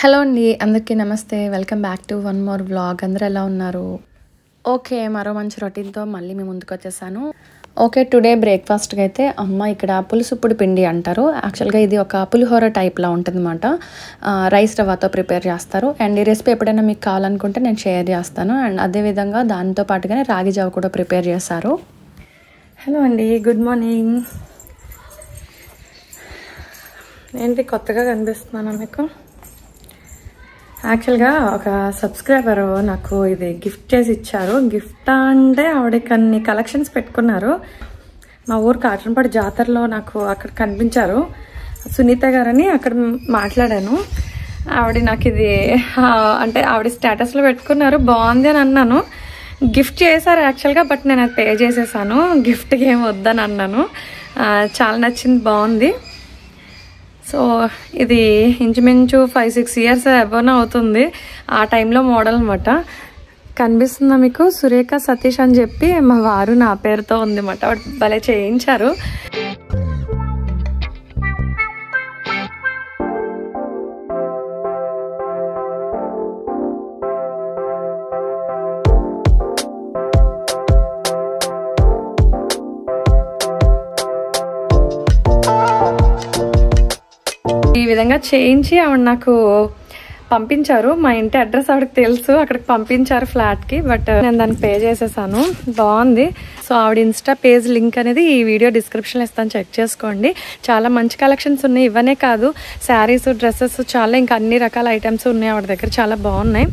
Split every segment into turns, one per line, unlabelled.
Hello అండి, అందరికీ నమస్తే. Welcome back to one more vlog. అందరూ ఎలా ఉన్నారు? ఓకే, మరో మంచి రొటీన్తో మళ్ళీ మేము ముందుకు వచ్చేసాను. ఓకే, టుడే బ్రేక్ఫాస్ట్కి అయితే అమ్మ ఇక్కడ పులుసుప్పుడు పిండి అంటారు. యాక్చువల్గా ఇది ఒక పులిహోర టైప్లా ఉంటుంది అన్నమాట. రైస్ రవ్వతో ప్రిపేర్ చేస్తారు. అండ్ ఈ రెసిపీ ఎప్పుడైనా మీకు కావాలనుకుంటే నేను షేర్ చేస్తాను. అండ్ అదేవిధంగా దాంతో పాటుగానే రాగి జావ కూడా ప్రిపేర్ చేస్తారు. హలో అండి, గుడ్ మార్నింగ్. ఏంటి కొత్తగా కనిపిస్తున్నానా మీకు? యాక్చువల్గా ఒక సబ్స్క్రైబర్ నాకు ఇది గిఫ్ట్ చేసి ఇచ్చారు. గిఫ్ట్ అంటే ఆవిడకి అన్ని కలెక్షన్స్ పెట్టుకున్నారు. మా ఊరు కాటన్పాడు జాతరలో నాకు అక్కడ కనిపించారు. సునీత గారని అక్కడ మాట్లాడాను. ఆవిడ నాకు ఇది అంటే ఆవిడ స్టేటస్లో పెట్టుకున్నారు, బాగుంది అని అన్నాను. గిఫ్ట్ చేశారు యాక్చువల్గా, బట్ నేను అది పే చేసేసాను. గిఫ్ట్కి ఏం వద్దని అన్నాను. చాలా నచ్చింది, బాగుంది. సో ఇది ఇంచుమించు 5-6 ఇయర్స్ అబోనే అవుతుంది. ఆ టైంలో మోడల్ అనమాట. కనిపిస్తుందా మీకు? సురేఖ సతీష్ అని చెప్పి మా వారు నా పేరుతో ఉంది అన్నమాట. భలే చేయించారు. ఈ విధంగా చేయించి ఆవిడ నాకు పంపించారు. మా ఇంటి అడ్రస్ ఆవిడకి తెలుసు, అక్కడికి పంపించారు ఫ్లాట్కి. బట్ నేను దాన్ని పే చేసేసాను. బాగుంది. సో ఆవిడ ఇన్స్టా పేజ్ లింక్ అనేది ఈ వీడియో డిస్క్రిప్షన్లో ఇస్తాను, చెక్ చేసుకోండి. చాలా మంచి కలెక్షన్స్ ఉన్నాయి. ఇవనే కాదు, శారీస్, డ్రెస్సెస్, చాలా ఇంకా అన్ని రకాల ఐటమ్స్ ఉన్నాయి ఆవిడ దగ్గర. చాలా బాగున్నాయి.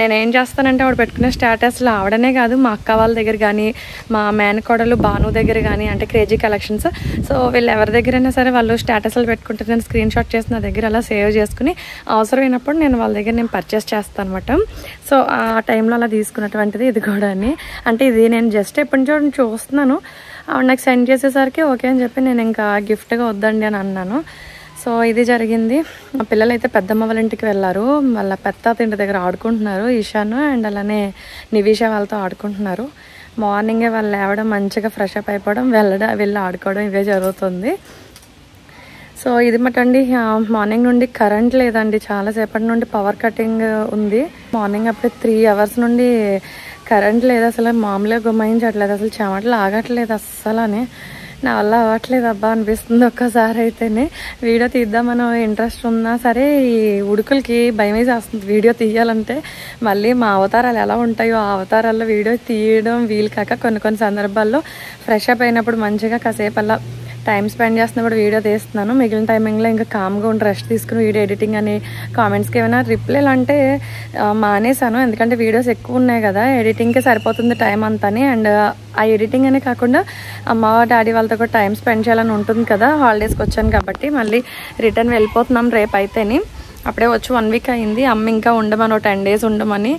నేనేం చేస్తానంటే ఆవిడ పెట్టుకునే స్టేటస్లో ఆవిడనే కాదు, మా అక్క వాళ్ళ దగ్గర కానీ, మా మేనకోడలు భాను దగ్గర కానీ, అంటే క్రేజీ కలెక్షన్స్. సో వీళ్ళు ఎవరి దగ్గరైనా సరే వాళ్ళు స్టేటస్లు పెట్టుకుంటే నేను స్క్రీన్ షాట్ చేసి నా దగ్గర అలా సేవ్ చేసుకుని అవసరమైనప్పుడు నేను వాళ్ళ దగ్గర నేను పర్చేస్ చేస్తాను అనమాట. సో ఆ టైంలో అలా తీసుకున్నటువంటిది ఇది కూడా. అంటే ఇది నేను జస్ట్ ఎప్పటి నుంచో చూస్తున్నాను. ఆవిడ నాకు సెండ్ చేసేసరికి ఓకే అని చెప్పి నేను ఇంకా గిఫ్ట్గా వద్దండి అని అన్నాను. సో ఇది జరిగింది. మా పిల్లలు అయితే పెద్దమ్మ వాళ్ళ ఇంటికి వెళ్ళారు. వాళ్ళ పెద్ద ఇంటి దగ్గర ఆడుకుంటున్నారు. ఈశాను అండ్ అలానే నివిషా వాళ్ళతో ఆడుకుంటున్నారు. మార్నింగే వాళ్ళు లేవడం, మంచిగా ఫ్రెష్ అప్ అయిపోవడం, వెళ్ళి ఆడుకోవడం, ఇవే జరుగుతుంది. సో ఇది మటండి. మార్నింగ్ నుండి కరెంట్ లేదండి. చాలాసేపటి నుండి పవర్ కటింగ్ ఉంది. మార్నింగ్ అప్పుడే 3 అవర్స్ నుండి కరెంట్ లేదు. అసలు మామూలుగా గుమ్మాయించట్లేదు, అసలు చెమటలు ఆగట్లేదు అస్సలని. నా వల్ల అవ్వట్లేదు అబ్బా అనిపిస్తుంది ఒక్కసారి అయితేనే. వీడియో తీద్దామని ఇంట్రెస్ట్ ఉన్నా సరే ఈ ఉడుకులకి భయం వేసేస్తుంది వీడియో తీయాలంటే. మళ్ళీ మా అవతారాలు ఎలా ఉంటాయో ఆ అవతారాల్లో వీడియో తీయడం వీలు కాక కొన్ని సందర్భాల్లో ఫ్రెష్ అప్ అయినప్పుడు మంచిగా కాసేపు అలా టైం స్పెండ్ చేస్తున్నప్పుడు వీడియో తీస్తున్నాను. మిగిలిన టైమింగ్లో ఇంకా కామ్గా ఉండి రెస్ట్ తీసుకుని వీడియో ఎడిటింగ్ అని కామెంట్స్కి ఏమైనా రిప్లైలు అంటే మానేసాను. ఎందుకంటే వీడియోస్ ఎక్కువ ఉన్నాయి కదా, ఎడిటింగ్కే సరిపోతుంది టైం అంతాని. అండ్ ఆ ఎడిటింగ్ అనే కాకుండా అమ్మ డాడీ వాళ్ళతో కూడా టైం స్పెండ్ చేయాలని ఉంటుంది కదా. హాలిడేస్కి వచ్చాను కాబట్టి మళ్ళీ రిటర్న్ వెళ్ళిపోతున్నాం రేపు అయితేని. అప్పుడే వచ్చి 1 వీక్ అయింది. అమ్మ ఇంకా ఉండమని 10 days ఉండమని.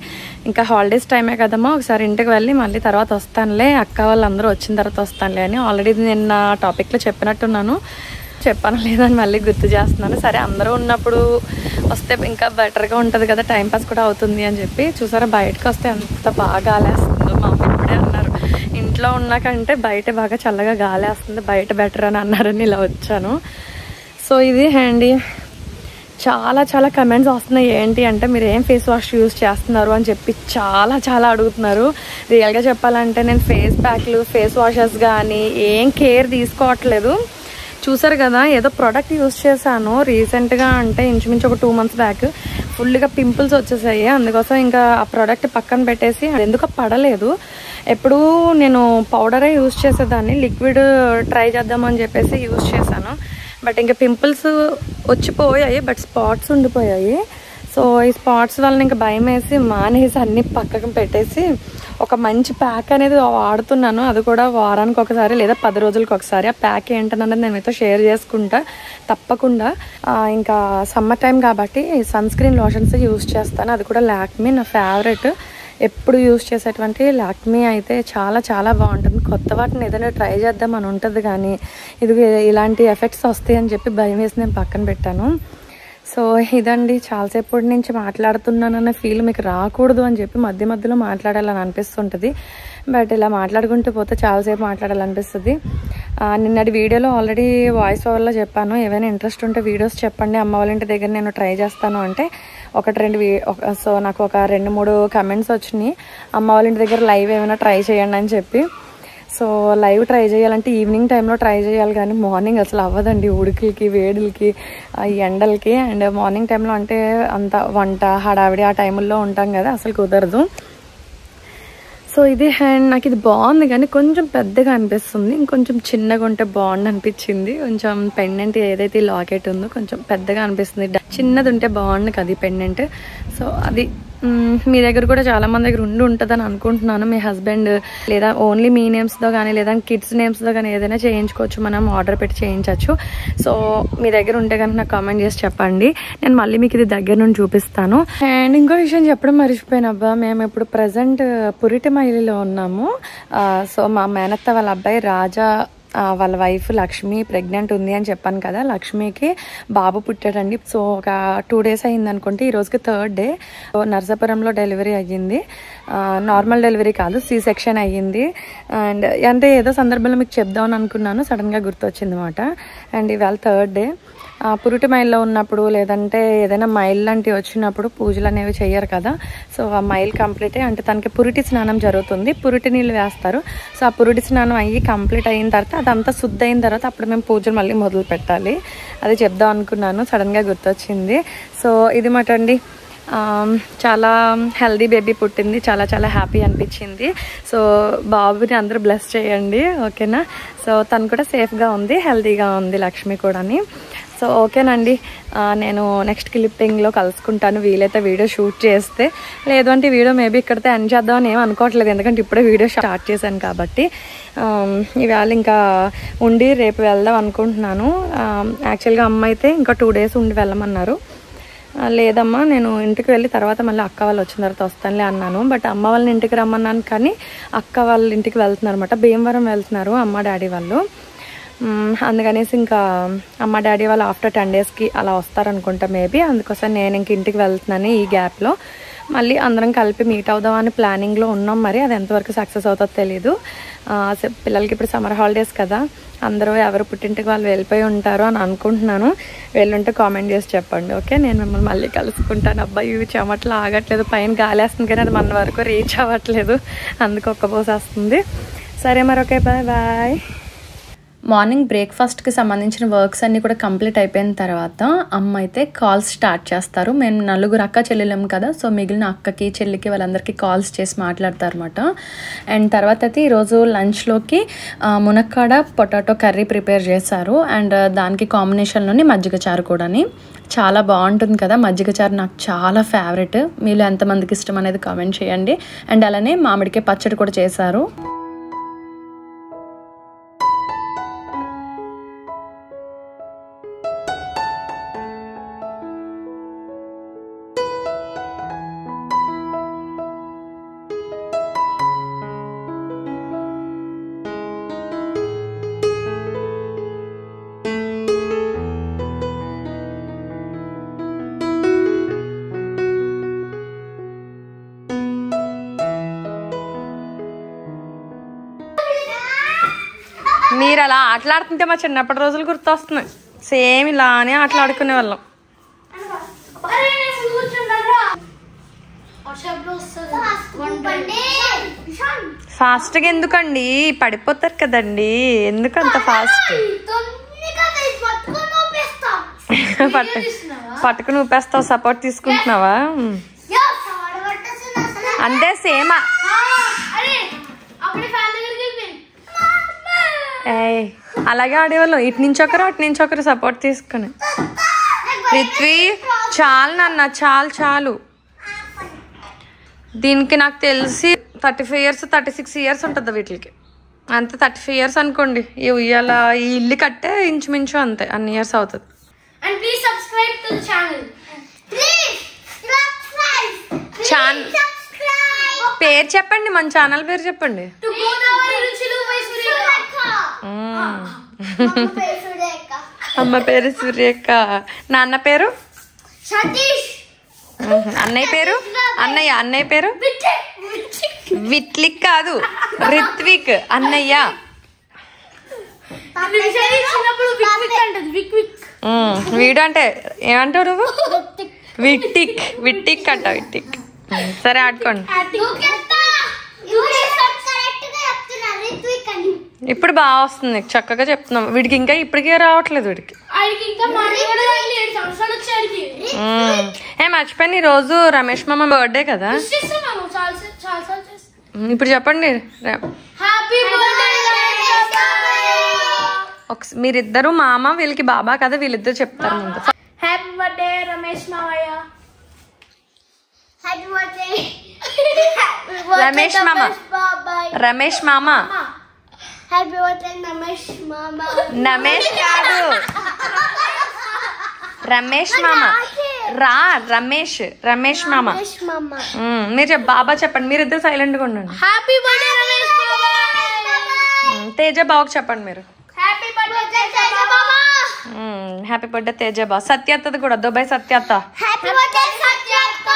ఇంకా హాలిడేస్ టైమే కదమ్మా, ఒకసారి ఇంటికి వెళ్ళి మళ్ళీ తర్వాత వస్తానులే, అక్క వాళ్ళందరూ వచ్చిన తర్వాత వస్తానులే అని ఆల్రెడీ నేను నా టాపిక్లో చెప్పినట్టున్నాను. చెప్పాను లేదని మళ్ళీ గుర్తు చేస్తున్నాను. సరే అందరూ ఉన్నప్పుడు వస్తే ఇంకా బెటర్గా ఉంటుంది కదా, టైంపాస్ కూడా అవుతుంది అని చెప్పి. చూసారా బయటకు వస్తే ఎంత బాగా గాలేస్తుందో. మా అమ్మ ఇప్పుడే అన్నారు, ఇంట్లో ఉన్నాకంటే బయట బాగా చల్లగా గాలేస్తుంది, బయట బెటర్ అని అన్నారని ఇలా వచ్చాను. సో ఇది హ్యాండీ. చాలా కమెంట్స్ వస్తున్నాయి. ఏంటి అంటే మీరు ఏం ఫేస్ వాష్ యూజ్ చేస్తున్నారు అని చెప్పి చాలా అడుగుతున్నారు. రియల్గా చెప్పాలంటే నేను ఫేస్ ప్యాక్లు, ఫేస్ వాషెస్ కానీ ఏం కేర్ తీసుకోవట్లేదు. చూసారు కదా, ఏదో ప్రోడక్ట్ యూజ్ చేశాను రీసెంట్గా, అంటే ఇంచుమించు ఒక 2 months బ్యాక్. ఫుల్గా పింపుల్స్ వచ్చేసాయి. అందుకోసం ఇంకా ఆ ప్రోడక్ట్ పక్కన పెట్టేసి ఎందుకో పడలేదు. ఎప్పుడూ నేను పౌడరే యూజ్ చేసేదాన్ని, లిక్విడ్ ట్రై చేద్దామని చెప్పేసి యూజ్ చేశాను. బట్ ఇంకా పింపుల్స్ వచ్చిపోయాయి, బట్ స్పాట్స్ ఉండిపోయాయి. సో ఈ స్పాట్స్ వల్ల ఇంకా భయం వేసి మానేసి అన్ని పక్కకు పెట్టేసి ఒక మంచి ప్యాక్ అనేది వాడుతున్నాను. అది కూడా వారానికి ఒకసారి లేదా 10 రోజులకు ఒకసారి. ఆ ప్యాక్ ఏంటన్నది నేను మీతో షేర్ చేసుకుంటా తప్పకుండా. ఇంకా సమ్మర్ టైం కాబట్టి సన్ స్క్రీన్ లోషన్స్ యూజ్ చేస్తాను. అది కూడా లాక్మీ, నా ఫేవరెట్. ఎప్పుడు యూజ్ చేసేటువంటి లాక్మీ అయితే చాలా బాగుంటుంది. కొత్త వాటిని ఏదైనా ట్రై చేద్దామని ఉంటుంది కానీ ఇది ఇలాంటి ఎఫెక్ట్స్ వస్తాయి అని చెప్పి భయం వేసి నేను పక్కన పెట్టాను. సో ఇదండి, చాలాసేపటి నుంచి మాట్లాడుతున్నానన్న ఫీల్ మీకు రాకూడదు అని చెప్పి మధ్యలో మాట్లాడాలని అనిపిస్తుంటుంది. బట్ ఇలా మాట్లాడుకుంటూ పోతే చాలాసేపు మాట్లాడాలనిపిస్తుంది. నిన్నటి వీడియోలో ఆల్రెడీ వాయిస్ ఓవర్లో చెప్పాను, ఏమైనా ఇంట్రెస్ట్ ఉంటే వీడియోస్ చెప్పండి, అమ్మ వాళ్ళ ఇంటి దగ్గర నేను ట్రై చేస్తాను అంటే సో నాకు ఒక 2-3 కమెంట్స్ వచ్చినాయి, అమ్మ వాళ్ళ ఇంటి దగ్గర లైవ్ ఏమైనా ట్రై చేయండి అని చెప్పి. సో లైవ్ ట్రై చేయాలంటే ఈవినింగ్ టైంలో ట్రై చేయాలి, కానీ మార్నింగ్ అసలు అవ్వదండి, ఉడికిలకి వేడిలకి ఈ ఎండలకి. అండ్ మార్నింగ్ టైంలో అంటే అంత వంట హడావిడి ఆ టైంలో ఉంటాం కదా, అసలు కుదరదు. సో ఇది హ్యాండ్ నాకు ఇది బాగుంది, కానీ కొంచెం పెద్దగా అనిపిస్తుంది, ఇంకొంచెం చిన్నగా ఉంటే బాగుంది అనిపించింది. కొంచెం పెండెంట్ ఏదైతే లాకెట్ ఉందో కొంచెం పెద్దగా అనిపిస్తుంది, చిన్నది ఉంటే బాగుంది కదా ఈ పెండెంట్. సో అది మీ దగ్గర కూడా చాలా మంది దగ్గర ఉంటుందని అనుకుంటున్నాను. మీ హస్బెండ్ లేదా ఓన్లీ మీ నేమ్స్తో కానీ లేదా కిడ్స్ నేమ్స్తో కానీ ఏదైనా చేయించుకోవచ్చు, మనం ఆర్డర్ పెట్టి చేయించవచ్చు. సో మీ దగ్గర ఉంటే కనుక నాకు కామెంట్ చేసి చెప్పండి, నేను మళ్ళీ మీకు ఇది దగ్గర నుండి చూపిస్తాను. అండ్ ఇంకో విషయం చెప్పడం మర్చిపోయినబ్బా, మేము ఇప్పుడు ప్రజెంట్ పురిటిమైలిలో ఉన్నాము. సో మా మేనత్త వాళ్ళ అబ్బాయి రాజా వాళ్ళ వైఫ్ లక్ష్మి ప్రెగ్నెంట్ ఉంది అని చెప్పాను కదా, లక్ష్మికి బాబు పుట్టాడండి. సో ఒక 2 days అయ్యింది అనుకుంటే, ఈ రోజుకి 3rd day. నర్సాపురంలో డెలివరీ అయ్యింది, నార్మల్ డెలివరీ కాదు, C సెక్షన్ అయ్యింది. అండ్ అంటే ఏదో సందర్భంలో మీకు చెప్దామని అనుకున్నాను, సడన్గా గుర్తొచ్చింది అనమాట. అండ్ ఇవాళ 3rd day. పురిటి మైల్లో ఉన్నప్పుడు లేదంటే ఏదైనా మైల్ లాంటివి వచ్చినప్పుడు పూజలు అనేవి చెయ్యరు కదా. సో ఆ మైల్ కంప్లీట్ అంటే తనకి పురిటి స్నానం జరుగుతుంది, పురిటి నీళ్ళు వేస్తారు. సో ఆ పురిటి స్నానం అయ్యి కంప్లీట్ అయిన తర్వాత అదంతా శుద్ధి అయిన తర్వాత అప్పుడు మేము పూజలు మళ్ళీ మొదలు పెట్టాలి. అది చెప్దాం అనుకున్నాను, సడన్గా గుర్తొచ్చింది. సో ఇది మాట అండి, చాలా హెల్దీ బేబీ పుట్టింది, చాలా చాలా హ్యాపీ అనిపించింది. సో బాబుని అందరూ బ్లెస్ చేయండి, ఓకేనా. సో తను కూడా సేఫ్గా ఉంది, హెల్తీగా ఉంది లక్ష్మి కూడాని. సో ఓకేనండి, నేను నెక్స్ట్ క్లిప్పింగ్లో కలుసుకుంటాను, వీలైతే వీడియో షూట్ చేస్తే. లేదు అంటే వీడియో మేబీ ఇక్కడితే ఎండ్ చేద్దామని ఏం అనుకోవట్లేదు, ఎందుకంటే ఇప్పుడే వీడియో స్టార్ట్ చేశాను కాబట్టి. ఇవాళ ఇంకా ఉండి రేపు వెళ్దాం అనుకుంటున్నాను. యాక్చువల్గా అమ్మ అయితే ఇంకా 2 days ఉండి వెళ్ళమన్నారు. లేదమ్మా నేను ఇంటికి వెళ్ళి తర్వాత మళ్ళీ అక్క వాళ్ళు వచ్చిన తర్వాత వస్తానులే అన్నాను. బట్ అమ్మ వాళ్ళని ఇంటికి రమ్మన్నాను, కానీ అక్క వాళ్ళ ఇంటికి వెళ్తున్నారు అనమాట, భీమవరం వెళ్తున్నారు అమ్మ డాడీ వాళ్ళు. అందుకనేసి ఇంకా అమ్మ డాడీ వాళ్ళు ఆఫ్టర్ 10 daysకి అలా వస్తారనుకుంటా మేబీ. అందుకోసం నేను ఇంక ఇంటికి వెళ్తున్నాను. ఈ గ్యాప్లో మళ్ళీ అందరం కలిపి మీట్ అవుదామని ప్లానింగ్లో ఉన్నాం. మరి అది ఎంతవరకు సక్సెస్ అవుతుందో తెలీదు. పిల్లలకి ఇప్పుడు సమ్మర్ హాలిడేస్ కదా, అందరూ ఎవరు పుట్టింటికి వాళ్ళు వెళ్ళిపోయి ఉంటారు అని అనుకుంటున్నాను. వెళ్ళుంటే కామెంట్ చేసి చెప్పండి, ఓకే. నేను మిమ్మల్ని మళ్ళీ కలుసుకుంటాను. అబ్బాయి ఇవి చెమట్లు ఆగట్లేదు, పైన గాలి వేస్తుంది కానీ అది మన వరకు రీచ్ అవ్వట్లేదు, అందుకు ఒక్కపోసేస్తుంది. సరే మరి, ఓకే, బాయ్ బాయ్. మార్నింగ్ బ్రేక్ఫాస్ట్కి సంబంధించిన వర్క్స్ అన్నీ కూడా కంప్లీట్ అయిపోయిన తర్వాత అమ్మ అయితే కాల్స్ స్టార్ట్ చేస్తారు. మేము 4 అక్క చెల్లెలం కదా, సో మిగిలిన అక్కకి చెల్లికి వాళ్ళందరికీ కాల్స్ చేసి మాట్లాడతారు అనమాట. అండ్ తర్వాత అయితే ఈరోజు లంచ్లోకి మునక్కాడ పొటాటో కర్రీ ప్రిపేర్ చేశారు. అండ్ దానికి కాంబినేషన్లోని మజ్జిగ చారు కూడాని చాలా బాగుంటుంది కదా. మజ్జిగ చారు నాకు చాలా ఫేవరెట్. మీలో ఎంతమందికి ఇష్టం అనేది కామెంట్ చేయండి. అండ్ అలానే మామిడికాయ పచ్చడి కూడా చేశారు. మీరు అలా ఆటలాడుతుంటే మా చిన్నప్పటి రోజులు గుర్తొస్తున్నాయి. సేమ్ ఇలానే ఆటలాడుకునే వాళ్ళం. ఫాస్ట్గా ఎందుకండి, పడిపోతారు కదండి, ఎందుకు అంత ఫాస్ట్? పట్టుకుని ఊపేస్తావు, సపోర్ట్ తీసుకుంటున్నావా? అంతే సేమ్. అలాగే ఆడేవాళ్ళం, ఇటు నుంచి ఒకరు అటు నుంచి ఒకరు సపోర్ట్ తీసుకుని. పృథ్వీ చాలు నాన్న, చాలు చాలు. దీనికి నాకు తెలిసి 35 years 36 years ఉంటుంది వీటికి, అంతే. 35 years అనుకోండి. ఈ ఉయ్యాల ఈ ఇల్లు కట్టే ఇంచుమించు అంతే అన్ని ఇయర్స్ అవుతుంది. పేరు చెప్పండి, మన ఛానల్ పేరు చెప్పండి. అమ్మ పేరు సూర్యక్క, నాన్న పేరు సతీష్, అన్నయ్య పేరు అన్నయ్య పేరు విట్లిక్ కాదు, రిత్విక్ అన్నయ్య. వీడు అంటే ఏమంటావు నువ్వు? విట్టిక్. విట్టిక్ అంట. విట్టిక్. సరే ఆడుకోండి. ఇప్పుడు బాగా వస్తుంది, చక్కగా చెప్తున్నాం. వీడికి ఇంకా ఇప్పటికే రావట్లేదు. వీడికి మర్చిపోయాను, ఈ రోజు రమేష్ మామ బర్త్డే కదా. ఇప్పుడు చెప్పండి. మీరిద్దరు మామ, వీళ్ళకి బాబా కదా, వీళ్ళిద్దరు చెప్తారు ముందు.
హ్యాపీ బర్త్డే రమేష్ మామయ్య.
రమేష్ మామ. రమేష్ మామ.
హ్యాపీ బర్త్డే రమేష్ మామ.
రమేష్ కాదు, రమేష్ మామ. రమేష్. రమేష్ మామ. మీరు బాబా చెప్పండి. మీరిద్దరు సైలెంట్ గా ఉండండి.
హ్యాపీ బర్త్డే రమేష్ మామ.
తేజ బాబుకి చెప్పండి మీరు.
Happy birthday Teja Baba.
Happy birthday Teja Babu. సత్యత్తది కూడా, దుబాయ్ సత్యత్త.
హ్యాపీ బర్త్డే సత్యత్త.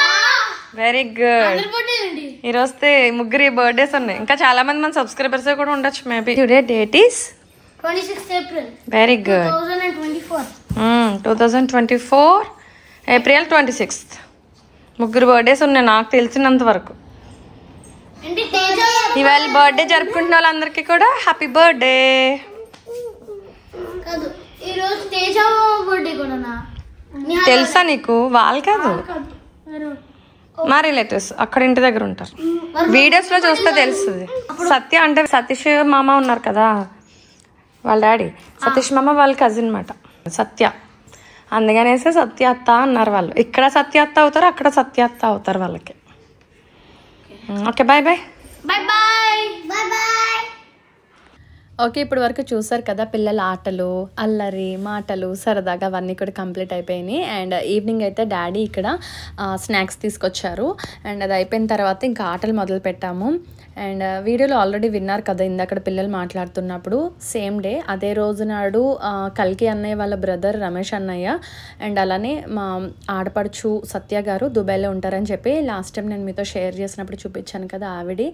Very good. ఈరోజు ముగ్గురు బర్త్డేస్ ఉన్నాయి. ఇంకా చాలా మంది మన సబ్స్క్రైబర్స్ కూడా ఉండొచ్చు maybe. Today date is
26th April.
Very good. 2024 April 26th. ముగ్గురు బర్త్డేస్ ఉన్నాయి నాకు తెలిసినంత వరకు. ఇవాళ బర్త్డే జరుపుకుంటున్న వాళ్ళందరికీ కూడా హ్యాపీ బర్త్డే. తెలుసా నీకు? వాళ్ళు కాదు, మా రిలేటివ్స్ అక్కడ ఇంటి దగ్గర ఉంటారు. వీడియోస్ లో చూస్తే తెలుస్తుంది. సత్య అంటే సతీష్ మామ ఉన్నారు కదా, వాళ్ళ డాడీ. సతీష్ మామ వాళ్ళ కజిన్ మాట సత్య. అందుకనేసి సత్య అత్త అన్నారు వాళ్ళు. ఇక్కడ సత్య అత్త అవుతారు, అక్కడ సత్య అత్త అవుతారు వాళ్ళకి. Okay, bye bye.
Bye bye. Bye bye.
Okay, ఇప్పుడు వరకు చూసారు కదా పిల్లల ఆటలు, అల్లరి, మాటలు, సరదాగా అవన్నీ కూడా కంప్లీట్ అయిపోయినాయి. అండ్ ఈవినింగ్ అయితే డాడీ ఇక్కడ స్నాక్స్ తీసుకొచ్చారు. అండ్ అది అయిపోయిన తర్వాత ఇంకా ఆటలు మొదలు పెట్టాము. అండ్ వీడియోలో ఆల్రెడీ విన్నారు కదా ఇందాక పిల్లలు మాట్లాడుతున్నప్పుడు. సేమ్ డే అదే రోజు నాడు కల్కి అన్నయ్య వాళ్ళ బ్రదర్ రమేష్ అన్నయ్య అండ్ అలానే మా ఆడపడుచు సత్య గారు దుబాయ్లో ఉంటారని చెప్పి లాస్ట్ టైం నేను మీతో షేర్ చేసినప్పుడు చూపించాను కదా ఆవిడి.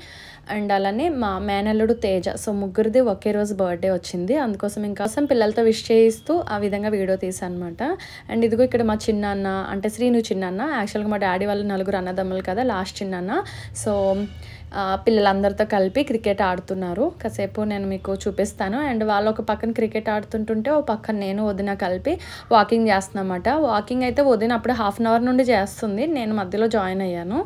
అండ్ అలానే మా మేనల్లుడు తేజ. సో ముగ్గురిది ఒకే రోజు బర్త్డే వచ్చింది. అందుకోసం ఇంకోసం పిల్లలతో విష్ చేయిస్తూ ఆ విధంగా వీడియో తీసాను అనమాట. అండ్ ఇదిగో ఇక్కడ మా చిన్నాన్న అంటే శ్రీను చిన్నాన్న. యాక్చువల్గా మా డాడీ వాళ్ళు 4 అన్నదమ్ములు కదా, లాస్ట్ చిన్నాన్న. సో పిల్లలందరితో కలిపి క్రికెట్ ఆడుతున్నారు. కాసేపు నేను మీకు చూపిస్తాను. అండ్ వాళ్ళు ఒక పక్కన క్రికెట్ ఆడుతుంటుంటే ఓ పక్కన నేను వదిన కలిపి వాకింగ్ చేస్తున్నమాట. వాకింగ్ అయితే వదిన అప్పుడు 1/2 hour నుండి చేస్తుంది, నేను మధ్యలో జాయిన్ అయ్యాను.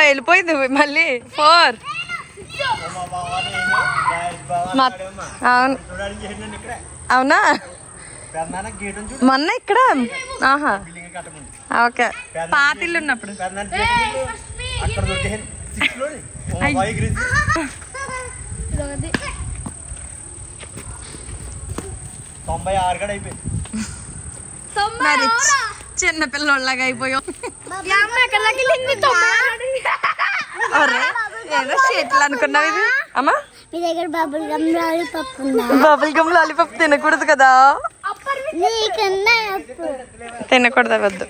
వెళ్ళిపోయింది మళ్ళీ 4. అవును, అవునా? మొన్న ఇక్కడ ఓకే పాతిల్లు ఉన్నప్పుడు చిన్న పిల్లలాగా అయిపోయాం. ఏదో షేట్లు అనుకున్నావు ఇది. అమ్మా
మీ దగ్గర బబుల్ గమ్ లాలీపాప్ ఉందా?
బబుల్ గమ్ లాలీపాప్ తినకూడదు కదా. తినకూడదు వద్దు.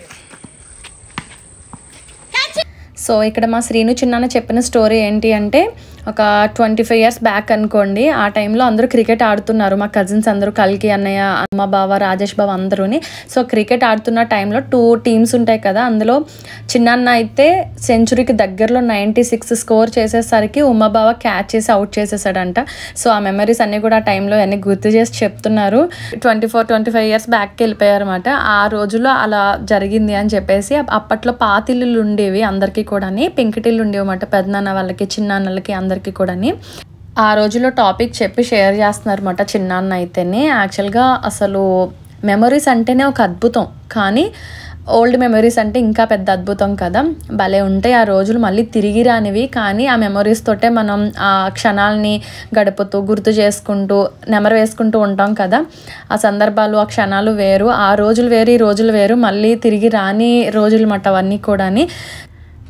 సో ఇక్కడ మా శ్రీను చిన్న చెప్పిన స్టోరీ ఏంటి అంటే ఒక 25 years బ్యాక్ అనుకోండి. ఆ టైంలో అందరూ క్రికెట్ ఆడుతున్నారు. మా కజిన్స్ అందరూ కల్కి అన్నయ్య, అమ్మ బావ, రాజేష్ బావ అందరూని. సో క్రికెట్ ఆడుతున్న టైంలో 2 teams ఉంటాయి కదా. అందులో చిన్న అయితే సెంచురీకి దగ్గరలో 96 స్కోర్ చేసేసరికి ఉమ్మ బావ క్యాచ్ చేసి అవుట్ చేసేసాడంట. సో ఆ మెమరీస్ అన్నీ కూడా ఆ టైంలో అన్నీ గుర్తు చేసి చెప్తున్నారు. 24-25 years బ్యాక్కి వెళ్ళిపోయారు అనమాట. ఆ రోజుల్లో అలా జరిగింది అని చెప్పేసి. అప్పట్లో పాతిల్లు ఉండేవి అందరికీ కూడా, పెంకిటిల్లు ఉండేవి అన్నమాట. పెద్దనాన్న వాళ్ళకి, చిన్నాన్నలకి అందరికీ కూడా. ఆ రోజుల్లో టాపిక్ చెప్పి షేర్ చేస్తున్నారు అన్నమాట చిన్నాన్న అయితేనే. యాక్చువల్గా అసలు మెమరీస్ అంటేనే ఒక అద్భుతం, కానీ ఓల్డ్ మెమరీస్ అంటే ఇంకా పెద్ద అద్భుతం కదా. భలే ఉంటాయి ఆ రోజులు, మళ్ళీ తిరిగి రానివి. కానీ ఆ మెమరీస్ తోటే మనం ఆ క్షణాలని గడుపుతూ గుర్తు చేసుకుంటూ నెమరు వేసుకుంటూ ఉంటాం కదా. ఆ సందర్భాలు, ఆ క్షణాలు వేరు, ఆ రోజులు వేరు, ఈ రోజులు వేరు, మళ్ళీ తిరిగి రాని రోజులు మాట అవన్నీ కూడా.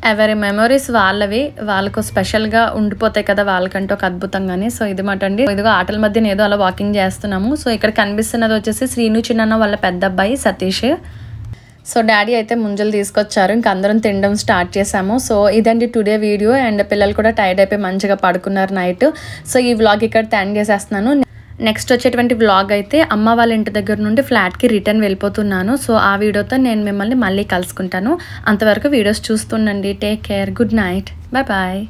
ఎవరి మెమరీస్ వాళ్ళవి, వాళ్ళకు స్పెషల్గా ఉండిపోతాయి కదా, వాళ్ళకంటే ఒక అద్భుతంగానే. సో ఇది మాట అండి. ఇదిగో ఆటల మధ్య ఏదో అలా వాకింగ్ చేస్తున్నాము. సో ఇక్కడ కనిపిస్తున్నది వచ్చేసి శ్రీను చిన్న వాళ్ళ పెద్ద అబ్బాయి సతీష్. సో డాడీ అయితే ముంజలు తీసుకొచ్చారు, ఇంక అందరం తినడం స్టార్ట్ చేసాము. సో ఇదండి టుడే వీడియో. అండ్ పిల్లలు కూడా టైర్డ్ అయిపోయి మంచిగా పడుకున్నారు నైట్. సో ఈ వ్లాగ్ ఇక్కడ ఎండ్ చేసేస్తున్నాను. నెక్స్ట్ వచ్చేటువంటి వ్లాగ్ అయితే అమ్మ వాళ్ళ ఇంటి దగ్గర నుండి ఫ్లాట్కి రిటర్న్ వెళ్ళిపోతున్నాను. సో ఆ వీడియోతో నేను మిమ్మల్ని మళ్ళీ కలుసుకుంటాను. అంతవరకు వీడియోస్ చూస్తుండండి. Take care, good night, bye bye.